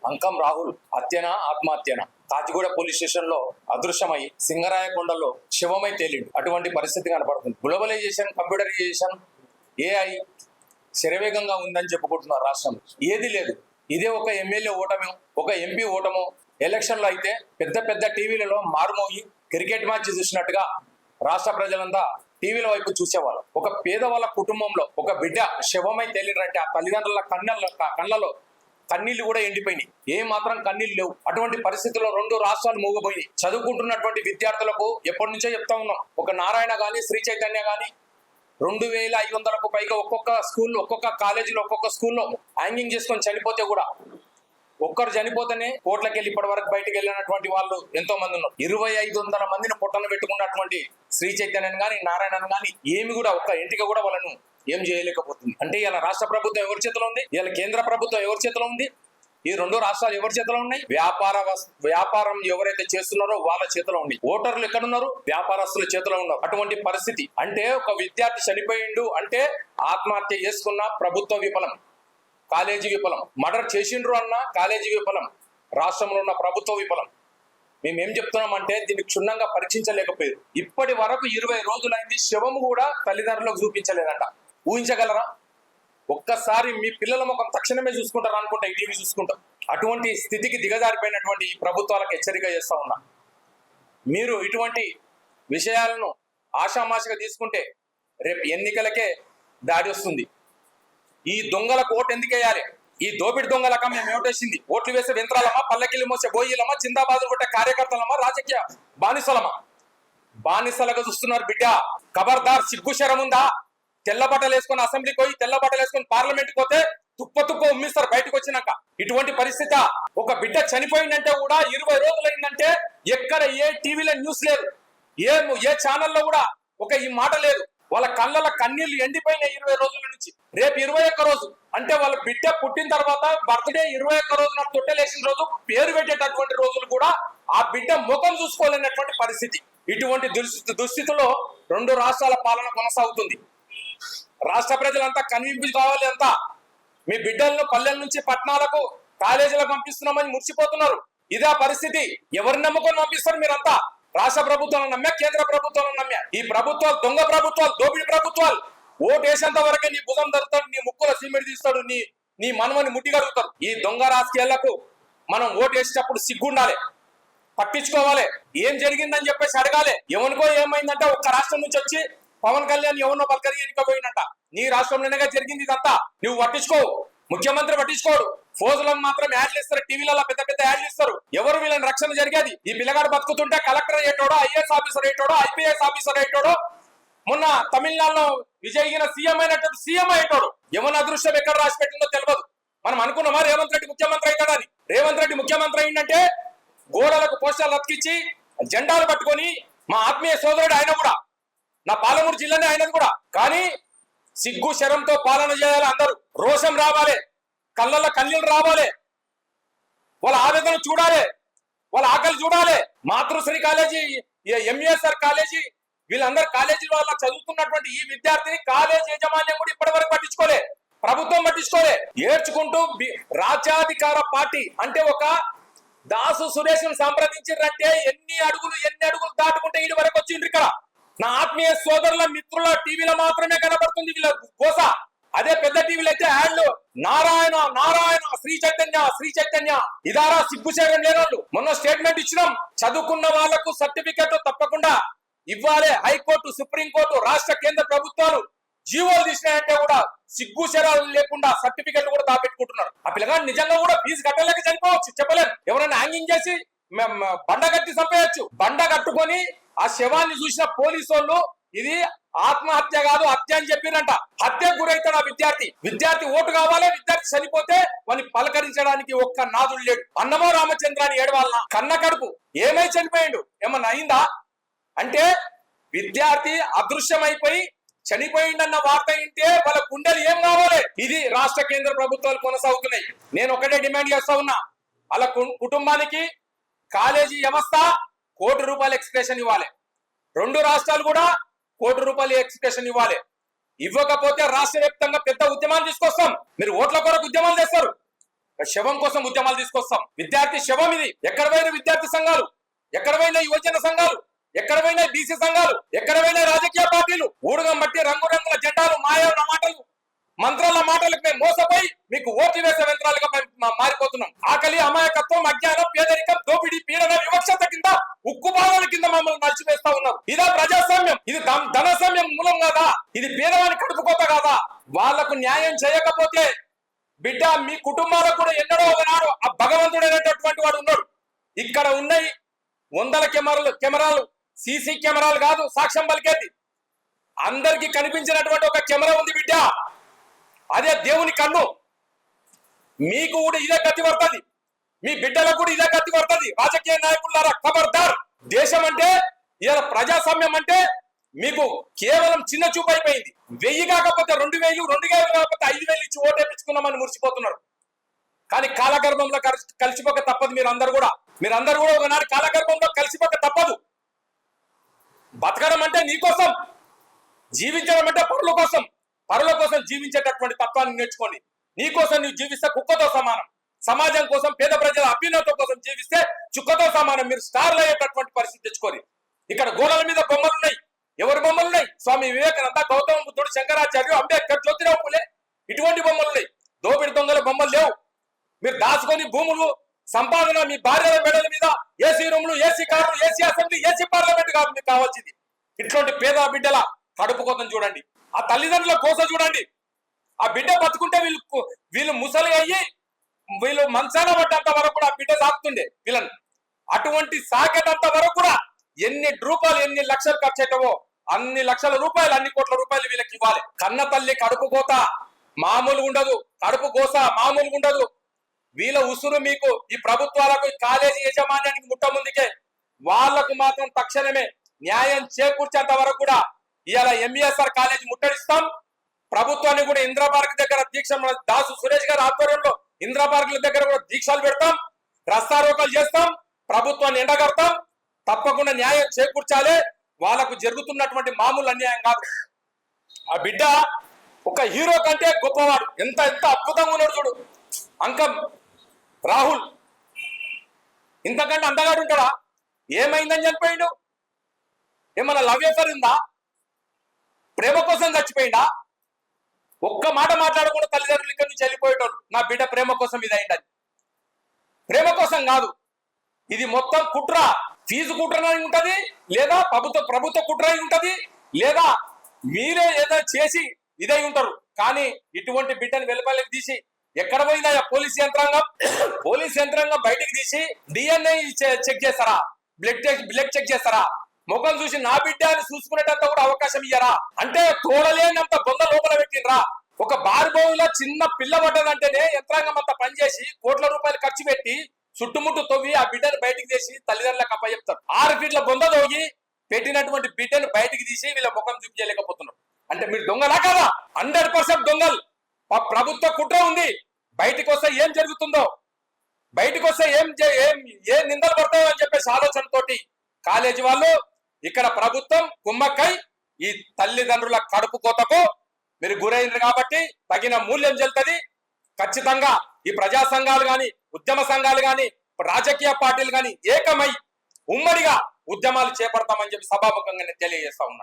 అంకం Rahul హత్యన ఆత్మహత్యన Kachiguda police station లో అదృశ్యమై సింగరాయకొండలో శివమై తేలిండు. అటువంటి పరిస్థితి కనపడుతుంది. గ్లోబలైజేషన్, కంప్యూటరైజేషన్, ఏఐ శరవేగంగా ఉందని చెప్పుకుంటున్నారు రాష్ట్రం. ఏది లేదు. ఇదే ఒక ఎమ్మెల్యే ఓటమో, ఒక ఎంపీ ఓటమో ఎలక్షన్లో అయితే పెద్ద పెద్ద టీవీలలో మారుమోగి క్రికెట్ మ్యాచ్ చూసినట్టుగా రాష్ట్ర ప్రజలంతా టీవీల వైపు చూసేవాళ్ళు. ఒక పేదవాళ్ళ కుటుంబంలో ఒక బిడ్డ శవమై తేలిరంటే ఆ తల్లిదండ్రుల కళ్ళలో కన్నీళ్లు కూడా ఎండిపోయినాయి. ఏ మాత్రం కన్నీళ్లు లేవు. అటువంటి పరిస్థితుల్లో రెండు రాష్ట్రాలు మూగపోయినాయి. చదువుకుంటున్నటువంటి విద్యార్థులకు ఎప్పటి నుంచో చెప్తా ఉన్నాం. ఒక నారాయణ గాని, శ్రీ చైతన్య గాని 2500కు పైగా ఒక్కొక్క స్కూల్లో, ఒక్కొక్క కాలేజీలో, ఒక్కొక్క స్కూల్లో హ్యాంగింగ్ చేసుకొని చనిపోతే కూడా ఒక్కరు చనిపోతేనే కోట్లకి వెళ్ళి ఇప్పటి వరకు బయటకు వెళ్ళినటువంటి వాళ్ళు ఎంతో మంది ఉన్నారు. 2500 మందిని పొట్టను పెట్టుకున్నటువంటి శ్రీ చైతన్యను గాని, నారాయణను గాని ఏమి కూడా ఒక్క ఇంటికి కూడా వాళ్ళను ఏం చేయలేకపోతుంది. అంటే ఇలా రాష్ట్ర ప్రభుత్వం ఎవరి చేతిలో ఉంది? ఇలా కేంద్ర ప్రభుత్వం ఎవరి చేతిలో ఉంది? ఈ రెండు రాష్ట్రాలు ఎవరి చేతిలో ఉన్నాయి? వ్యాపారం ఎవరైతే చేస్తున్నారో వాళ్ళ చేతిలో ఉంది. ఓటర్లు ఎక్కడున్నారు? వ్యాపారస్తుల చేతిలో ఉన్నారు. అటువంటి పరిస్థితి. అంటే ఒక విద్యార్థి చనిపోయిండు అంటే ఆత్మహత్య చేసుకున్న ప్రభుత్వ విఫలం, కాలేజీ విఫలం. మర్డర్ చేసిండ్రు అన్న కాలేజీ విఫలం, రాష్ట్రంలో ఉన్న ప్రభుత్వ విఫలం. మేమేం చెప్తున్నామంటే దీన్ని క్షుణ్ణంగా పరీక్షించలేకపోయారు. ఇప్పటి వరకు 20 రోజులైంది. శవము కూడా తల్లిదండ్రులకు చూపించలేదంట. ఊహించగలరా? ఒక్కసారి మీ పిల్లల ముఖం తక్షణమే చూసుకుంటారు అనుకుంటా, ఈ టీవీ చూసుకుంటాం. అటువంటి స్థితికి దిగజారిపోయినటువంటి ఈ ప్రభుత్వాలకు హెచ్చరిక చేస్తా ఉన్నా. మీరు ఇటువంటి విషయాలను ఆషామాషిగా తీసుకుంటే రేపు ఎన్నికలకే దాడి వస్తుంది. ఈ దొంగలకు ఓటు ఎందుకు వేయాలి? ఈ దోపిడి దొంగలక మేము ఓటేసింది ఓట్లు వేసే యంత్రాలమా, పల్లకిల్లి మోసే బోయిలమా, చిందాబాదులు కొట్టే కార్యకర్తలమా, రాజకీయ బానిసలమా? బానిసలుగా చూస్తున్నారు బిడ్డ. ఖబర్దార్, సిగ్గు శరం ఉందా? తెల్ల బట్టలు వేసుకొని అసెంబ్లీకి పోయి, తెల్ల బట్టలు వేసుకొని పార్లమెంట్కి పోతే తుప్ప ఉమ్మిస్తారు బయటకు వచ్చినాక. ఇటువంటి పరిస్థితి. ఒక బిడ్డ చనిపోయిందంటే కూడా 20 రోజులైందంటే ఎక్కడ ఏ టీవీలో న్యూస్ లేదు, ఏ ఛానల్లో కూడా ఈ మాట లేదు. వాళ్ళ కళ్ళ కన్నీళ్లు ఎండిపోయిన 20 రోజుల నుంచి. రేపు 21 రోజు అంటే వాళ్ళ బిడ్డ పుట్టిన తర్వాత బర్త్డే 21 రోజున తొట్టెలేసిన రోజు, పేరు పెట్టేటటువంటి రోజులు కూడా ఆ బిడ్డ ముఖం చూసుకోలేనటువంటి పరిస్థితి. ఇటువంటి దుస్థితిలో రెండు రాష్ట్రాల పాలన కొనసాగుతుంది. రాష్ట్ర ప్రజలంతా కన్విన్స్ కావాలి. అంతా మీ బిడ్డలను పల్లెల నుంచి పట్టణాలకు, కాలేజీలకు పంపిస్తున్నామని మురిసిపోతున్నారు. ఇదే పరిస్థితి. ఎవరిని నమ్ముకొని పంపిస్తారు మీరంతా? రాష్ట్ర ప్రభుత్వాలను నమ్మా, కేంద్ర ప్రభుత్వాలను నమ్మా? ఈ ప్రభుత్వాలు దొంగ ప్రభుత్వాలు, దోపిడి ప్రభుత్వాలు. ఓటు వేసేంత వరకే నీ భుజం ధరుతాడు, నీ ముక్కుల సిమెంట్ తీస్తాడు, నీ మనమని ముట్టిగలుగుతారు. ఈ దొంగ రాజకీయాలకు మనం ఓటు వేసేటప్పుడు సిగ్గుండాలి, పట్టించుకోవాలి. ఏం జరిగిందని చెప్పేసి అడగాలి. ఎవరికో ఏమైందంటే ఒక్క రాష్ట్రం నుంచి వచ్చి పవన్ కళ్యాణ్ ఎవరినో పలకరి ఎన్నికపోయినట్ట. నీ రాష్ట్రంలోనే జరిగింది ఇదంతా. నువ్వు పట్టించుకోవు, ముఖ్యమంత్రి పట్టించుకోడు. ఫోజులను మాత్రం యాడ్లు ఇస్తారు, టీవీలలో పెద్ద పెద్ద యాడ్లు ఇస్తారు. ఎవరు వీళ్ళని రక్షణ జరిగేది? ఈ పిల్లగాడు బతుకుతుంటే కలెక్టర్ అయ్యేటోడో, ఐఏఎస్ ఆఫీసర్ అయ్యేటోడో, ఐపీఎస్ ఆఫీసర్ అయ్యేటోడో, మొన్న తమిళనాడులో విజయగిన సీఎం అయినట్టు సీఎం అయ్యేటోడు. ఎవరి అదృష్టం ఎక్కడ రాసి పెట్టిందో తెలియదు. మనం అనుకున్నామా రేవంత్ రెడ్డి ముఖ్యమంత్రి అవుతాడని? రేవంత్ రెడ్డి ముఖ్యమంత్రి అయిందంటే గోడలకు పోస్టర్లు అతికించి జెండాలు పట్టుకొని, మా ఆత్మీయ సోదరుడు ఆయన కూడా, నా పాలమూరు జిల్లానే అయినది కూడా. కానీ సిగ్గు శరంతో పాలన చేయాలి. అందరూ రోషం రావాలి, కళ్ళల్లో కన్నీళ్ళు రావాలి, వాళ్ళ ఆవేదన చూడాలి, వాళ్ళ ఆకలి చూడాలి. మాతృశ్రీ కాలేజీ, ఎంఏఎస్ఆర్ కాలేజీ, వీళ్ళందరూ కాలేజీ వాళ్ళ చదువుతున్నటువంటి ఈ విద్యార్థిని కాలేజీ యాజమాన్యం కూడా ఇప్పటి వరకు పట్టించుకోలే, ప్రభుత్వం పట్టించుకోలే. ఏడ్చుకుంటూ రాజ్యాధికార పార్టీ అంటే ఒక దాసు సురేష్ సంప్రదించారంటే ఎన్ని అడుగులు దాటుకుంటే వీళ్ళ వరకు వచ్చిండ్రు. ఇక్కడ నా ఆత్మీయ సోదరుల, మిత్రుల టీవీలో మాత్రమే కనబడుతుంది వీళ్ళ గోస. అదే పెద్ద టీవీలో అయితే యాడ్లు నారాయణ నారాయణ, శ్రీ చైతన్య ఇదారా సిగ్గుచేయడం లేనోళ్ళు. మొన్న స్టేట్మెంట్ ఇచ్చినాం, చదువుకున్న వాళ్లకు సర్టిఫికెట్ తప్పకుండా ఇవ్వాలి. హైకోర్టు, సుప్రీంకోర్టు, రాష్ట్ర కేంద్ర ప్రభుత్వాలు జీవోలు తీసినాయంటే కూడా సిగ్గు శరాలు లేకుండా సర్టిఫికెట్లు కూడా దాపెట్టుకుంటున్నారు. ఆ పిల్లగాడు నిజంగా కూడా ఫీజు కట్టలేక చనిపోవచ్చు, చెప్పలేను. ఎవరైనా హ్యాంగింగ్ చేసి బండ కట్టి చంపేయచ్చు. బండ కట్టుకొని ఆ శవాన్ని చూసిన పోలీసు వాళ్ళు ఇది ఆత్మహత్య కాదు హత్య అని చెప్పిరంట. హత్యకు గురైతాడు ఆ విద్యార్థి ఓటు కావాలి. విద్యార్థి చనిపోతే వాడిని పలకరించడానికి ఒక్క నాదుడు లేడు. అన్నమో రామచంద్రాన్ని ఏడవాలన కన్న కడుపు ఏమై చనిపోయిండు? ఏమన్నా అయిందా? అంటే విద్యార్థి అదృశ్యమైపోయి చనిపోయిందన్న వార్త వింటే వాళ్ళ గుండెలు ఏం కావాలి? ఇది రాష్ట్ర కేంద్ర ప్రభుత్వాలు కొనసాగుతున్నాయి. నేను ఒకటే డిమాండ్ చేస్తా ఉన్నా, వాళ్ళ కుటుంబానికి కాలేజీ వ్యవస్థ ₹1 కోటి ఎక్స్ప్రెషన్ ఇవ్వాలి. రెండు రాష్ట్రాలు కూడా ₹1 కోటి ఎక్స్ప్రెషన్ ఇవ్వాలి. ఇవ్వకపోతే రాష్ట్ర వ్యాప్తంగా పెద్ద ఉద్యమాలు తీసుకొస్తాం. మీరు ఓట్ల కొరకు ఉద్యమాలు చేస్తారు, శవం కోసం ఉద్యమాలు తీసుకొస్తాం. విద్యార్థి శవం ఇది. ఎక్కడ పోయిన విద్యార్థి సంఘాలు, ఎక్కడ పోయిన యువజన సంఘాలు, ఎక్కడ పోయిన బీసీ సంఘాలు, ఎక్కడ పోయిన రాజకీయ పార్టీలు ఊడుగం బట్టి రంగురంగుల జెండాలు, మాయల మాటలు, మంత్రాల మాటలకు మేము మోసపోయి మీకు ఓట్లు వేసే యంత్రాలుగా మారిపోతున్నాం. ఆకలి, అమాయకత్వం, అజ్ఞానం, పేదరికం, దోపిడీ, పీడన, వివక్షత కింద, ఉక్కు బాధల కింద మమ్మల్ని నడిచివేస్తా ఉన్నారు. ఇదా ప్రజాస్వామ్యం? ఇది ధనస్వామ్యం మూలం కాదా? ఇది పేదవాని కడుపుకోత కాదా? వాళ్లకు న్యాయం చేయకపోతే బిడ్డ మీ కుటుంబాలకు కూడా ఎన్నడో ఒకనాడు ఆ భగవంతుడైనటువంటి వాడు ఉన్నాడు. ఇక్కడ ఉన్నాయి వందల కెమెరాలు, సీసీ కెమెరాలు కాదు సాక్ష్యం పలికేది. అందరికి కనిపించినటువంటి ఒక కెమెరా ఉంది బిడ్డ, అదే దేవుని కన్ను. మీకు కూడా ఇదే గతి పడుతుంది, మీ బిడ్డలకు కూడా ఇదే గతి పడుతుంది. రాజకీయ నాయకులారా ఖబర్దార్. దేశం అంటే ఇలా ప్రజాస్వామ్యం అంటే మీకు కేవలం చిన్న చూపు అయిపోయింది. 1000 కాకపోతే 2000, 2000 కాకపోతే 5000 ఇచ్చి ఓటేపించుకున్నామని మురిసిపోతున్నారు. కానీ కాలగర్భంలో కలిసిపోక తప్పదు. మీరందరూ కూడా ఒకనాడు కాలగర్భంలో కలిసిపోక తప్పదు. బతకడం అంటే నీకోసం, జీవించడం అంటే పరుల కోసం జీవించేటటువంటి తత్వాన్ని నేర్చుకోండి. నీకోసం నువ్వు జీవిస్తే కుక్కతో సమానం. సమాజం కోసం, పేద ప్రజల అభ్యున్నతం కోసం జీవిస్తే చుక్కతో సమానం. మీరు స్టార్లు అయ్యేటటువంటి పరిస్థితి తెచ్చుకోండి. ఇక్కడ గోడల మీద బొమ్మలు ఉన్నాయి. ఎవరి బొమ్మలు ఉన్నాయి? స్వామి వివేకానంద, గౌతమ బుద్ధుడు, శంకరాచార్యుడు, అంబేద్కర్, జ్యోతిరావు పూలే, ఇటువంటి బొమ్మలు ఉన్నాయి. దోపిడి దొంగల బొమ్మలు లేవు. మీరు దాచుకొని భూములు, సంపాదన, మీ భార్యల మెడల మీద ఏసీ రూములు, ఏసీ కార్లు, ఏసీ అసెంబ్లీ, ఏసీ పార్లమెంట్ కాదు మీకు కావాల్సింది. ఇట్లాంటి పేద బిడ్డల కడుపు కోతను చూడండి. ఆ తల్లిదండ్రుల కోస చూడండి. ఆ బిడ్డ బతుకుంటే వీళ్ళు ముసలి అయ్యి వీళ్ళు మంచాన పడ్డంత వరకు కూడా ఆ బిడ్డ సాకుతుండే వీళ్ళని. అటువంటి సాకేటంత వరకు కూడా ఎన్ని రూపాయలు, ఎన్ని లక్షలు ఖర్చు అయ్యేవో అన్ని లక్షల రూపాయలు, అన్ని కోట్ల రూపాయలు వీళ్ళకి ఇవ్వాలి. కన్న తల్లి కడుపు కోత మామూలుగా ఉండదు, కడుపు కోస మామూలుగా ఉండదు. వీళ్ళ ఉసురు మీకు ఈ ప్రభుత్వాలకు, కాలేజీ యజమాన్యానికి ముట్ట ముందుకే వాళ్లకు మాత్రం తక్షణమే న్యాయం చేకూర్చేంత వరకు కూడా ఇవాళ ఎంబీఎస్ఆర్ కాలేజీ ముట్టడిస్తాం. ప్రభుత్వాన్ని కూడా ఇందిరా పార్క్ దగ్గర దీక్ష, దాసు సురేష్ గారి ఆధ్వర్యంలో ఇందిరా పార్కుల దగ్గర కూడా దీక్షలు పెడతాం, రస్తారోకలు చేస్తాం, ప్రభుత్వాన్ని ఎండగడతాం. తప్పకుండా న్యాయం చేకూర్చాలి. వాళ్ళకు జరుగుతున్నటువంటి మామూలు అన్యాయం కాదు. ఆ బిడ్డ ఒక హీరో కంటే గొప్పవాడు. ఎంత అద్భుతంగా ఉన్నాడు చూడు. అంకం రాహుల్ ఇంతకంటే అందగాడు ఉంటాడా? ఏమైందని చనిపోయిండు? ఏమన్నా లవ్ ఎఫర్ ఉందా? ప్రేమ కోసం చచ్చిపోయిందా? ఒక్క మాట మాట్లాడకుండా తల్లిదండ్రులు ఇక్కడి నుంచి వెళ్ళిపోయేటోడు. నా బిడ్డ ప్రేమ కోసం ఇది అయిందని. ప్రేమ కోసం కాదు, ఇది మొత్తం కుట్ర. ఫీజు కుట్ర ఉంటది, లేదా ప్రభుత్వ కుట్ర ఉంటది, లేదా మీరే ఏదో చేసి ఇదై ఉంటారు. కానీ ఇటువంటి బిడ్డను వెలుపలికి తీసి ఎక్కడ పోయిందా పోలీస్ యంత్రాంగం బయటికి తీసి డిఎన్ఏ చెక్ చేస్తారా? బ్లడ్ చెక్ చేస్తారా? ముఖం చూసి నా బిడ్డ అని చూసుకునేటంత కూడా అవకాశం ఇయ్యరా? అంటే తోడలేనంత బొంద లోపల పెట్టినరా? ఒక బార్బోవిలో చిన్న పిల్ల పడ్డదంటేనే యంత్రాంగం అంతా పనిచేసి కోట్ల రూపాయలు ఖర్చు పెట్టి చుట్టుముట్టు తవ్వి ఆ బిడ్డను బయటికి తీసి తల్లిదండ్రులకు అప్పచెప్తారు. 6 ఫీట్ల బొంద తోగి పెట్టినటువంటి బిడ్డను బయటికి తీసి వీళ్ళ ముఖం చూపించలేకపోతున్నారు. అంటే మీరు దొంగలా కదా? 100% దొంగలు. ప్రభుత్వ కుట్ర ఉంది. బయటికి వస్తే ఏం జరుగుతుందో, బయటికి వస్తే ఏ నిందలు పడతాయో అని చెప్పేసి ఆలోచనతోటి కాలేజీ వాళ్ళు, ఇక్కడ ప్రభుత్వం కుమ్మక్కై ఈ తల్లిదండ్రుల కడుపు కోతకు మీరు గురైనరు కాబట్టి తగిన మూల్యం చెల్లుతుంది. ఖచ్చితంగా ఈ ప్రజా సంఘాలు గాని, ఉద్యమ సంఘాలు గాని, రాజకీయ పార్టీలు గాని ఏకమై ఉమ్మడిగా ఉద్యమాలు చేపడతామని చెప్పి సభాముఖంగా నేను తెలియజేస్తా ఉన్నాను.